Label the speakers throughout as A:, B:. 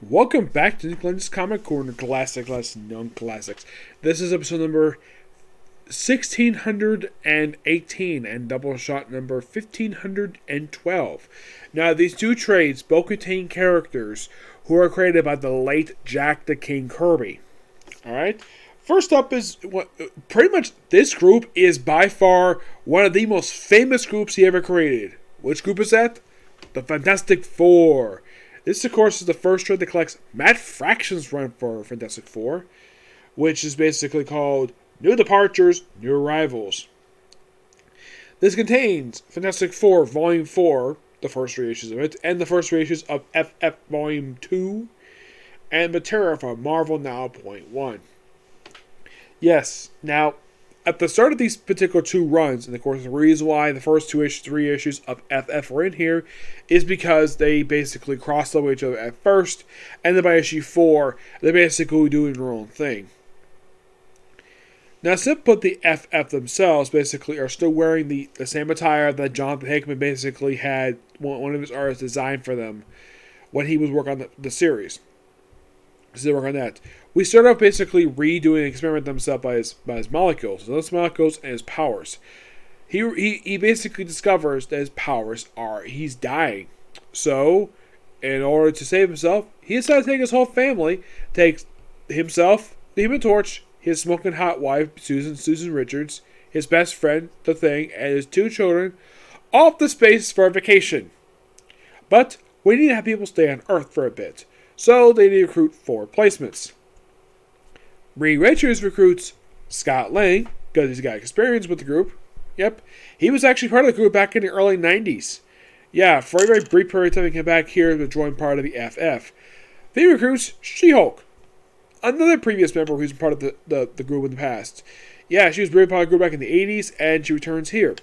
A: Welcome back to Lenz's Comic Corner, Classic Less Known Classics. This is episode number 1618 and Doubleshot number 1512. Now, these two trades both contain characters who are created by the late Jack the King Kirby. Alright? First up is, pretty much this group is by far one of the most famous groups he ever created. Which group is that? The Fantastic Four. This, of course, is the first trade that collects Matt Fraction's run for Fantastic Four, which is basically called New Departures, New Arrivals. This contains Fantastic Four Volume 4, the first three issues of it, and the first three issues of FF Volume 2, and material from Marvel Now .1. Yes, now, at the start of these particular two runs, and of course the reason why the first three issues of FF are in here is because they basically crossed over each other at first, and then by issue 4, they're basically doing their own thing. Now, simply put, the FF themselves basically are still wearing the same attire that Jonathan Hickman basically had one of his artists design for them when he was working on the series. Still working on that. We start off basically redoing an experiment themselves by his molecules. So those molecules and his powers. He basically discovers that his powers are he's dying. So, in order to save himself, he decides to take his whole family, takes himself, the Human Torch, his smoking hot wife, Susan Richards, his best friend, The Thing, and his two children, off to space for a vacation. But we need to have people stay on Earth for a bit. So they need to recruit 4 replacements. Reed Richards recruits Scott Lang, because he's got experience with the group. Yep. He was actually part of the group back in the early 90s. Yeah, for a very brief period of time he came back here to join part of the FF. He recruits She-Hulk, another previous member who's part of the group in the past. Yeah, she was briefly part of the group back in the 80s, and she returns here.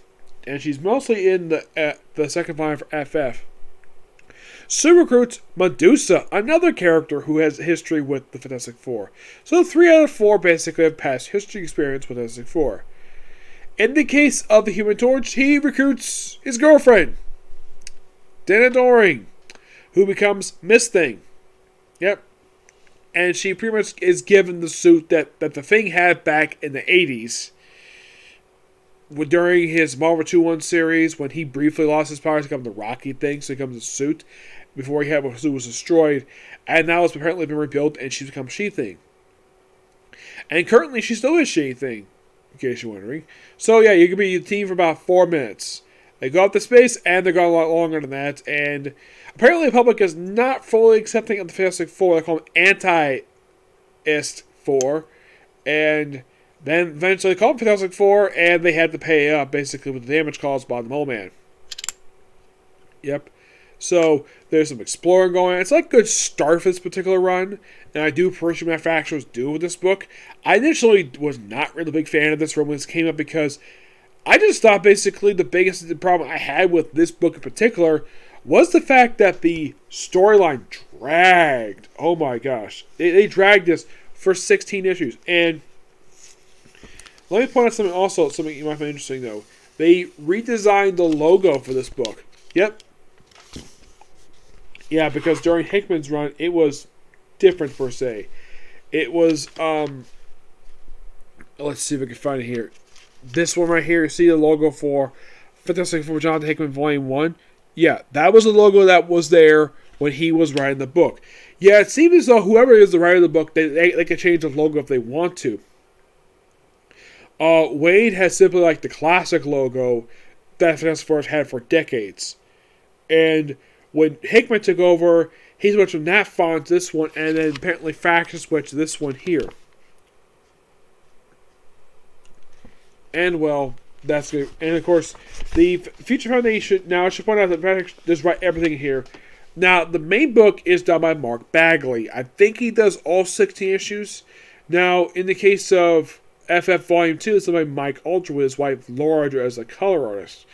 A: And she's mostly in the second line for FF. Sue recruits Medusa, another character who has history with the Fantastic Four. So 3 out of 4 basically have past history experience with Fantastic Four. In the case of the Human Torch, he recruits his girlfriend, Dana Doring, who becomes Miss Thing. Yep. And she pretty much is given the suit that the Thing had back in the 80s. During his Marvel 2-1 series, when he briefly lost his powers to become the Rocky Thing, so he becomes a suit before he had his suit was destroyed, and now it's apparently been rebuilt, and she's become She-Thing. And currently, she still is She-Thing, in case you're wondering. So yeah, you can be a team for about 4 minutes. They go up to space, and they're going a lot longer than that, and apparently the public is not fully accepting of the Fantastic Four. They call them Anti-ist Four, and then eventually called Fantastic Four, and they had to pay up, basically, with the damage caused by the Mole Man. Yep. So, there's some exploring going on. It's like a good start for this particular run, and I do appreciate what manufacturers do with this book. I initially was not really a big fan of this run when this came up because I just thought basically the biggest problem I had with this book in particular was the fact that the storyline dragged. Oh my gosh. They dragged this for 16 issues, and let me point out something you might find interesting, though. They redesigned the logo for this book. Yep. Yeah, because during Hickman's run, it was different, per se. It was, let's see if I can find it here. This one right here, you see the logo for Fantastic Four Jonathan Hickman Volume 1? Yeah, that was the logo that was there when he was writing the book. Yeah, it seems as though whoever is the writer of the book, they can change the logo if they want to. Wade has simply like the classic logo that Fantastic Four has had for decades. And when Hickman took over, he switched from that font to this one, and then apparently Faction switched to this one here. And well, that's good. And of course, the Future Foundation, now I should point out that Patrick does write everything here. Now, the main book is done by Mark Bagley. I think he does all 16 issues. Now, in the case of FF Volume 2, it's done by Mike Ultra with his wife Laura as a color artist.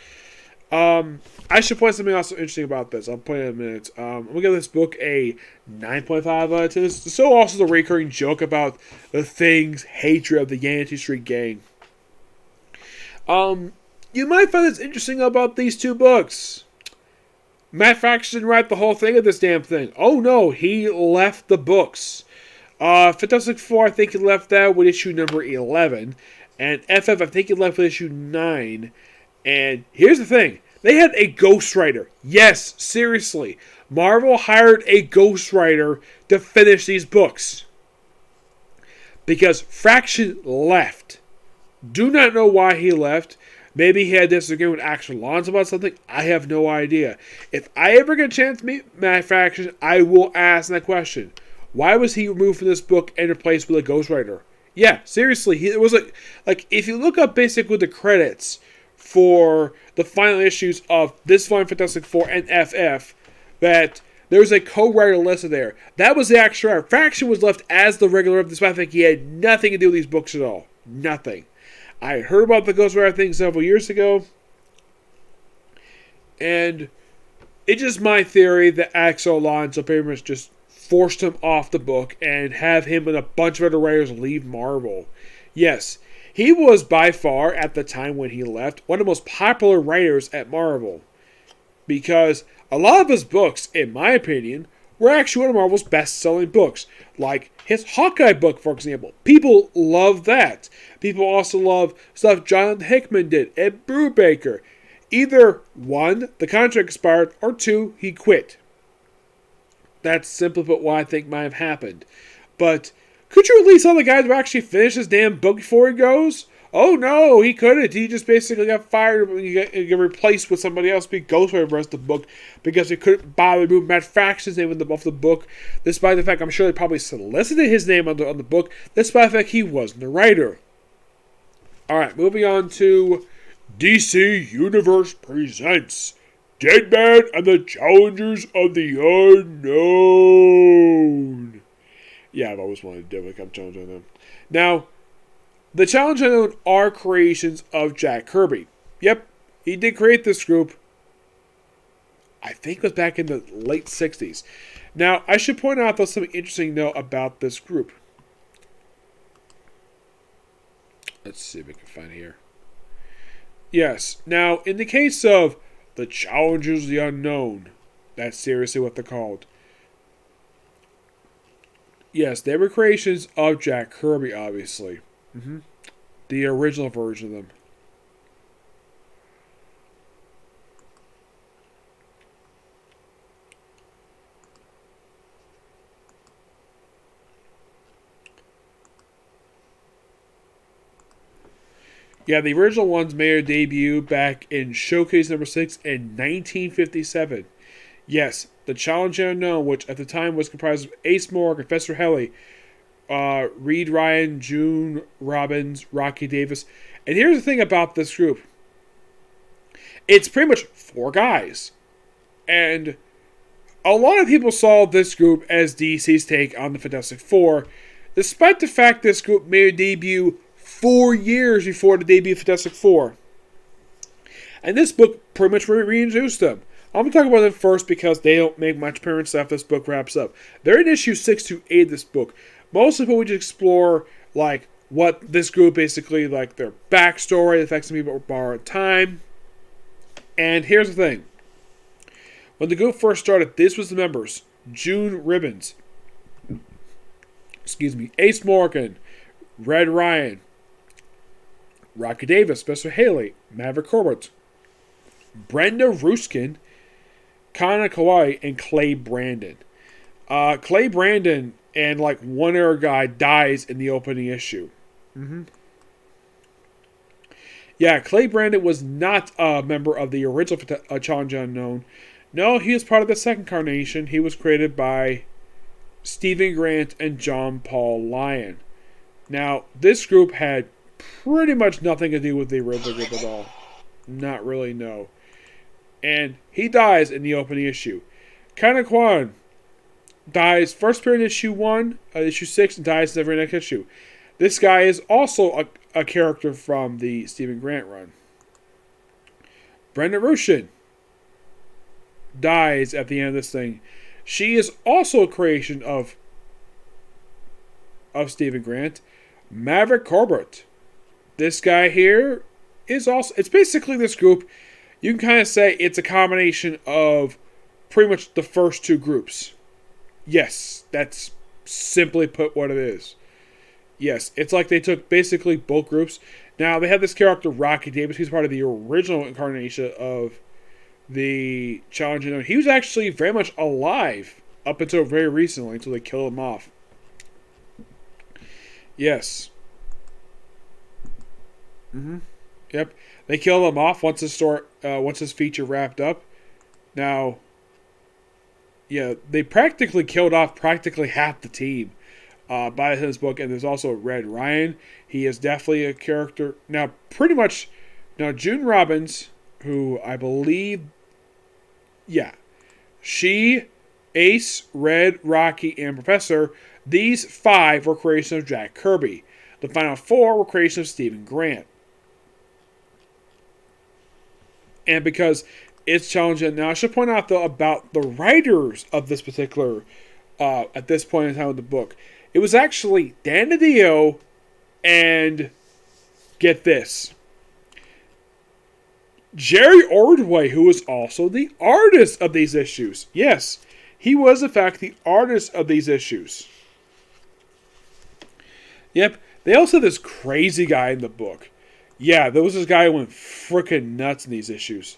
A: I should point something else interesting about this. I'll point it in a minute. I'm going to give this book a 9.5 out of 10. There's so also the recurring joke about the Thing's hatred of the Yankee Street Gang. You might find this interesting about these two books. Matt Fraction didn't write the whole thing of this damn thing. Oh no, he left the books. Fantastic Four, I think he left that with issue number 11. And FF, I think he left with issue 9. And here's the thing. They had a ghostwriter. Yes, seriously. Marvel hired a ghostwriter to finish these books. Because Fraction left. Do not know why he left. Maybe he had disagreement with Axel Lawrence about something. I have no idea. If I ever get a chance to meet Matt Fraction, I will ask that question. Why was he removed from this book and replaced with a ghostwriter? Yeah, seriously. It was like if you look up basically the credits for the final issues of this volume, Fantastic Four and FF, that there was a co-writer listed there. That was the actual writer. Fraction was left as the regular of this. I think he had nothing to do with these books at all. Nothing. I heard about the ghostwriter thing several years ago, and it's just my theory that Axel Lawrence pretty much just forced him off the book and have him and a bunch of other writers leave Marvel. Yes, he was by far, at the time when he left, one of the most popular writers at Marvel. Because a lot of his books, in my opinion, were actually one of Marvel's best-selling books. Like his Hawkeye book, for example. People love that. People also love stuff Jonathan Hickman did, Ed Brubaker. Either, 1, the contract expired, or 2, he quit. That's simply put what I think might have happened. But could you at least tell the guy to actually finish his damn book before he goes? Oh no, he couldn't. He just basically got fired and got replaced with somebody else to be ghostwriter for the rest of the book because he couldn't bother to move Matt Fraction's name off the book, despite the fact I'm sure they probably solicited his name on the book, despite the fact he wasn't the writer. Alright, moving on to DC Universe presents Deadman and the Challengers of the Unknown. Yeah, I've always wanted to do it. I'm challenging them. Now, the Challenge Unknown are creations of Jack Kirby. Yep, he did create this group. I think it was back in the late 60s. Now, I should point out, though, something interesting to know about this group. Let's see if we can find it here. Yes, now, in the case of the Challengers of the Unknown, that's seriously what they're called. Yes, they were creations of Jack Kirby, obviously. The original version of them. Yeah, the original ones made their debut back in Showcase number 6 in 1957. Yes, the Challenge Unknown, which at the time was comprised of Ace Morgan, Professor Helly, Reed Ryan, June Robbins, Rocky Davis. And here's the thing about this group. It's pretty much 4 guys. And a lot of people saw this group as DC's take on the Fantastic Four, despite the fact this group made a debut 4 years before the debut of Fantastic Four. And this book pretty much reintroduced them. I'm going to talk about them first because they don't make much appearance after this book wraps up. They're in issue 6 to 8 of this book. Most of it we just explore, like, what this group basically, like, their backstory, the effects of people were borrowed time. And here's the thing. When the group first started, this was the members. June Ribbons. Ace Morgan. Red Ryan. Rocky Davis, Professor Haley, Maverick Corbett, Brenda Ruskin, Kana Kawai, and Clay Brandon. Clay Brandon and like one other guy dies in the opening issue. Yeah, Clay Brandon was not a member of the original Challenge Unknown. No, he was part of the second incarnation. He was created by Stephen Grant and John Paul Lyon. Now, this group had pretty much nothing to do with the original group at all. Not really, no. And he dies in the opening issue. Kana Kwan dies first appearing in issue 1, issue 6, and dies in every next issue. This guy is also a character from the Stephen Grant run. Brenda Rushin dies at the end of this thing. She is also a creation of Stephen Grant. Maverick Corbett. This guy here is also... It's basically this group. You can kind of say it's a combination of pretty much the first two groups. Yes, that's simply put what it is. Yes, it's like they took basically both groups. Now, they have this character, Rocky Davis. He's part of the original incarnation of the Challenger. He was actually very much alive up until very recently, until they killed him off. Yes. Yep. They killed him off once this feature wrapped up. Now, yeah, they practically killed off half the team by the end of this book. And there's also Red Ryan. He is definitely a character. Now, pretty much, June Robbins, who I believe, she, Ace, Red, Rocky, and Professor, these 5 were creations of Jack Kirby. The final 4 were creations of Stephen Grant. And because it's challenging. Now, I should point out, though, about the writers of this particular, at this point in time of the book. It was actually Dan DiDio and, get this, Jerry Ordway, who was also the artist of these issues. Yes, he was, in fact, the artist of these issues. Yep, they also have this crazy guy in the book. Yeah, there was this guy who went freaking nuts in these issues.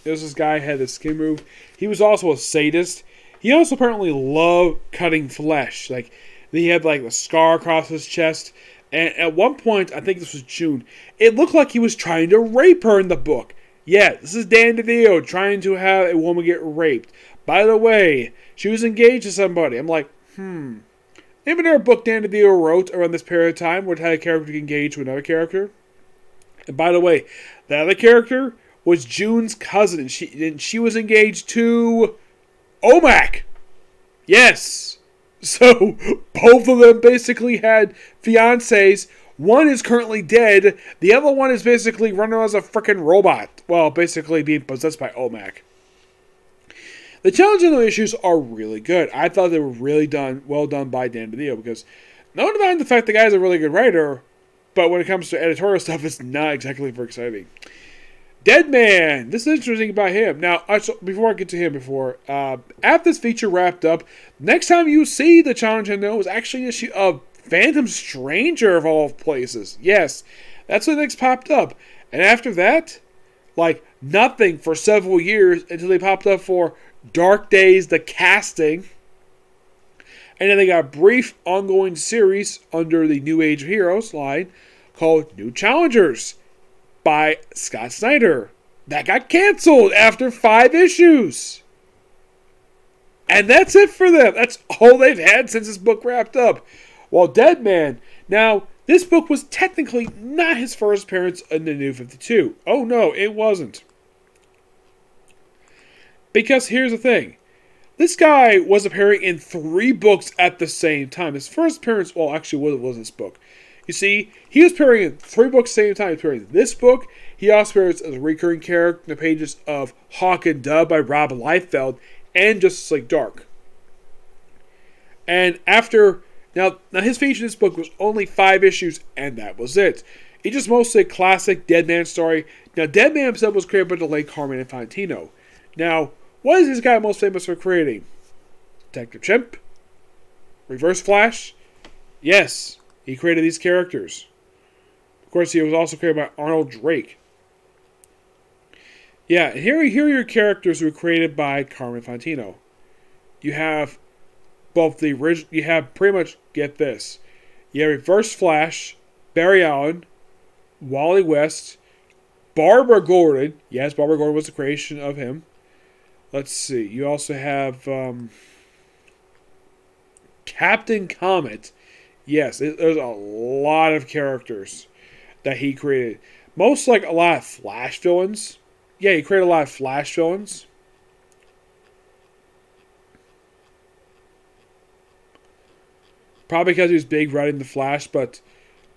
A: There's this guy who had a skin move. He was also a sadist. He also apparently loved cutting flesh. Like, he had like a scar across his chest. And at one point, I think this was June, it looked like he was trying to rape her in the book. Yeah, this is Dan DiDio trying to have a woman get raped. By the way, she was engaged to somebody. I'm like, Maybe there a book Dan DiDio wrote around this period of time where it had a character engaged to another character. And by the way, the other character was June's cousin, and she was engaged to Omac. Yes. So, both of them basically had fiancés. One is currently dead. The other one is basically running around as a freaking robot. Well, basically being possessed by Omac. The challenging issues are really good. I thought they were really well done by Dan DiDio, because not denying the fact the guy's a really good writer, but when it comes to editorial stuff, it's not exactly very exciting. Deadman. This is interesting about him. Now, before I get to him, after this feature wrapped up, next time you see the challenge I know is actually an issue of Phantom Stranger of all places. Yes, that's what next popped up. And after that, like nothing for several years until they popped up for Dark Days, the casting. And then they got a brief ongoing series under the New Age of Heroes line called New Challengers by Scott Snyder. That got canceled after 5 issues. And that's it for them. That's all they've had since this book wrapped up. While Deadman, now, this book was technically not his first appearance in the New 52. Oh no, it wasn't. Because here's the thing. This guy was appearing in 3 books at the same time. His first appearance, well, actually, what was this book? You see, he was appearing in 3 books at the same time. He was appearing in this book. He also appears as a recurring character in the pages of Hawk and Dove by Rob Liefeld and Justice League Dark. And after, now his feature in this book was only 5 issues, and that was it. It's just mostly a classic Deadman story. Now, Deadman himself was created by the late Carmine Infantino. Now, what is this guy most famous for creating? Detective Chimp? Reverse Flash? Yes. He created these characters. Of course, he was also created by Arnold Drake. Yeah, and here are your characters who were created by Carmine Infantino. You have both the original. You have pretty much, get this. You have Reverse Flash, Barry Allen, Wally West, Barbara Gordon. Yes, Barbara Gordon was the creation of him. Let's see. You also have Captain Comet. Yes, there's a lot of characters that he created. Most like a lot of Flash villains. Yeah, he created a lot of Flash villains. Probably because he was big writing the Flash, but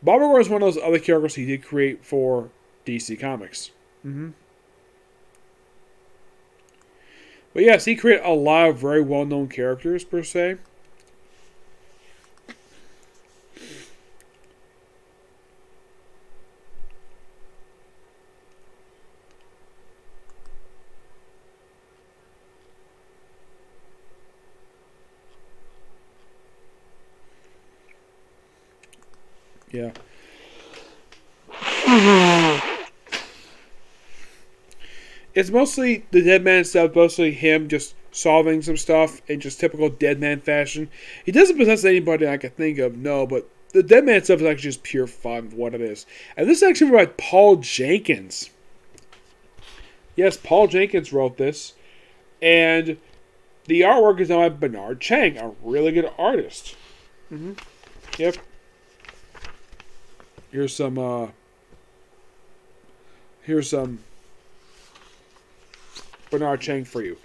A: Barbara Gordon is one of those other characters he did create for DC Comics. But yes, he created a lot of very well-known characters, per se. Yeah. It's mostly the Deadman stuff, mostly him just solving some stuff in just typical Deadman fashion. He doesn't possess anybody I can think of, no, but the Deadman stuff is actually just pure fun, what it is. And this is actually by Paul Jenkins. Yes, Paul Jenkins wrote this. And the artwork is done by Bernard Chang, a really good artist. Yep. Here's some Bernard Chang for you.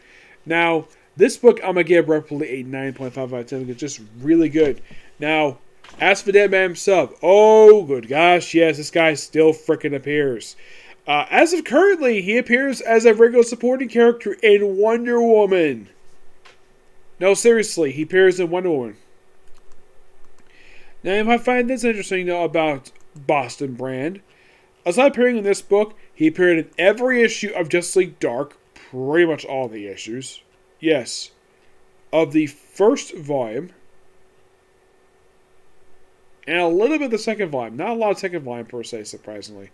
A: Now, this book I'm going to give roughly a 9.5 out of 10 because it's just really good. Now, as for Deadman himself, oh, good gosh, yes, this guy still frickin' appears. As of currently, he appears as a regular supporting character in Wonder Woman. No, seriously, he appears in Wonder Woman. Now, you might find this interesting, though, about Boston Brand. Aside appearing in this book, he appeared in every issue of Justice League Dark, pretty much all the issues. Yes. Of the first volume. And a little bit of the second volume. Not a lot of second volume, per se, surprisingly.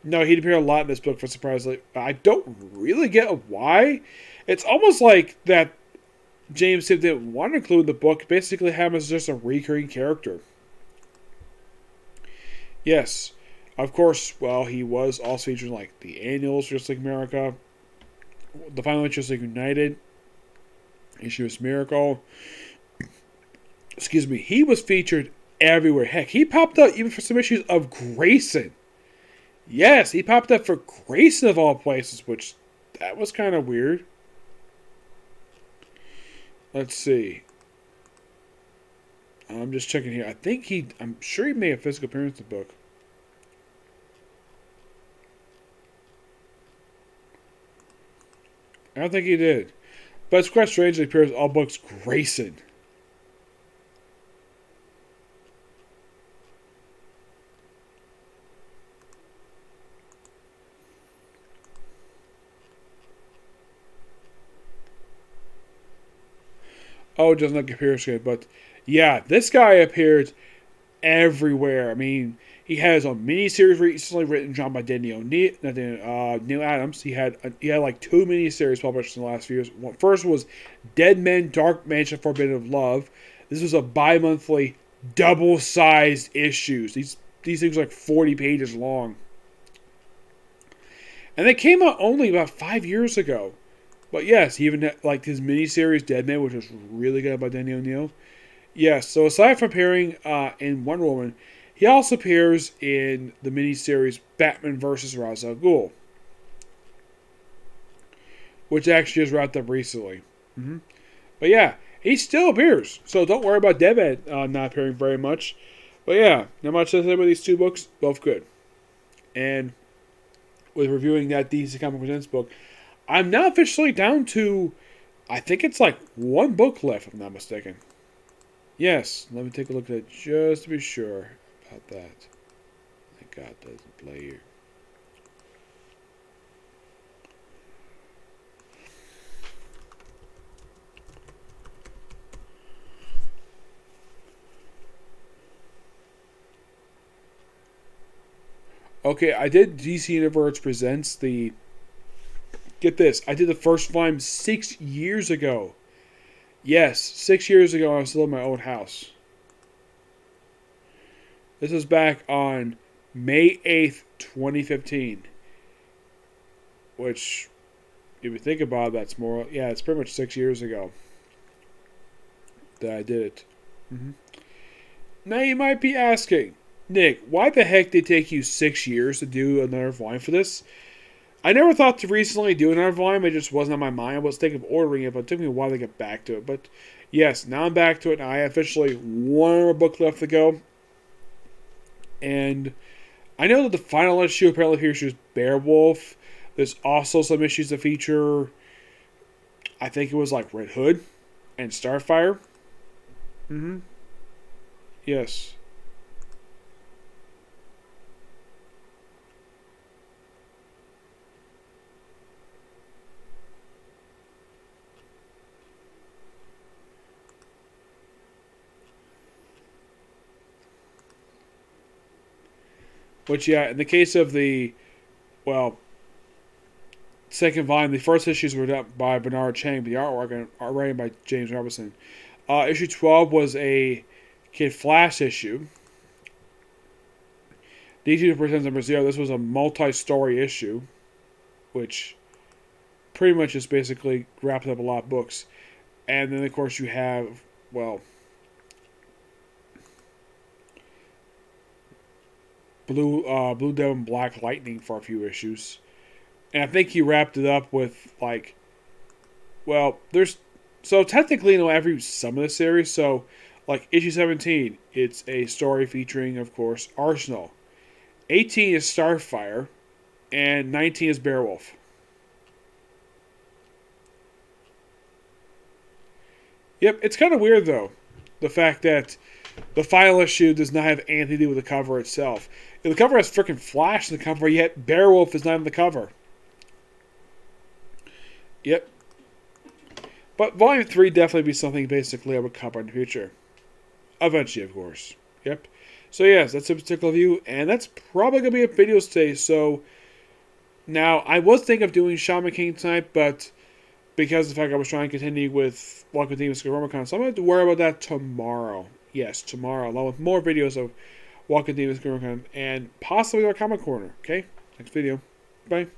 A: No, he'd appear a lot in this book, for surprisingly. I don't really get why. It's almost like that James Timm didn't want to include in the book. Basically, have him as just a recurring character. Yes. Of course, well, he was also featured in, like, the annuals for Justice League America, the final Justice League United, Issues Miracle. Excuse me. He was featured everywhere. Heck, he popped up even for some issues of Grayson. Yes, he popped up for Grayson of all places, which, that was kind of weird. Let's see. I'm just checking here. I'm sure he made a physical appearance in the book. I don't think he did. But it's quite strange that he appears in all books Grayson. Oh, it doesn't look appears good, but yeah, this guy appeared everywhere. I mean, he had his own miniseries recently written, drawn by Neil Adams. He had like 2 miniseries published in the last few years. First was Deadman, Dark Mansion, Forbidden of Love. This was a bi-monthly, double-sized issues. These things are like 40 pages long. And they came out only about 5 years ago. But yes, he even had, like, his miniseries Deadman, which was really good by Danny O'Neill. Yes, so aside from appearing in Wonder Woman, he also appears in the miniseries Batman vs. Ra's al Ghul, which actually just wrapped up recently. But yeah, he still appears, so don't worry about Deadman not appearing very much. But yeah, not much to say about these 2 books, both good. And with reviewing that DC Comics Presents book, I'm now officially down to, I think it's like 1 book left, if I'm not mistaken. Yes, let me take a look at it just to be sure about that. Thank God it doesn't play here. Okay, I did DC Universe Presents the... Get this, I did the first volume 6 years ago. Yes, 6 years ago I was still in my old house. This was back on May 8th, 2015. which, if you think about it, that's more, yeah, it's pretty much 6 years ago that I did it. Mm-hmm. Now you might be asking, Nick, why the heck did it take you 6 years to do another volume for this? I never thought to recently do another volume. It just wasn't on my mind. I was thinking of ordering it, but it took me a while to get back to it. But yes, now I'm back to it. And I officially one more book left to go. And I know that the final issue apparently features Beowulf. There's also some issues that feature, I think it was like Red Hood and Starfire. Mm-hmm. Yes. Which, yeah, in the case of the, well, second volume, the first issues were done by Bernard Chang, but the artwork are written by James Robertson. Issue 12 was a Kid Flash issue. DC presents number 0. This was a multi-story issue, which pretty much just basically wraps up a lot of books. And then, of course, you have, well, Blue Devil and Black Lightning for a few issues. And I think he wrapped it up with, like, well, there's, so technically, every some of the series, so, like, issue 17, it's a story featuring, of course, Arsenal. 18 is Starfire, and 19 is Beowulf. Yep, it's kind of weird, though, the fact that the final issue does not have anything to do with the cover itself. The cover has freaking Flash in the cover, yet Beowulf is not on the cover. Yep. But Volume 3 definitely be something basically I would cover in the future. Eventually, of course. Yep. So yes, that's a particular view, and that's probably going to be a video today. So, now, I was thinking of doing Shaman King tonight, but because of the fact I was trying to continue with Walking with Demons Romacon, so I'm going to worry about that tomorrow. Yes, tomorrow, along with more videos of Walking with Demons Romacon, and possibly our Comic Corner. Okay? Next video. Bye.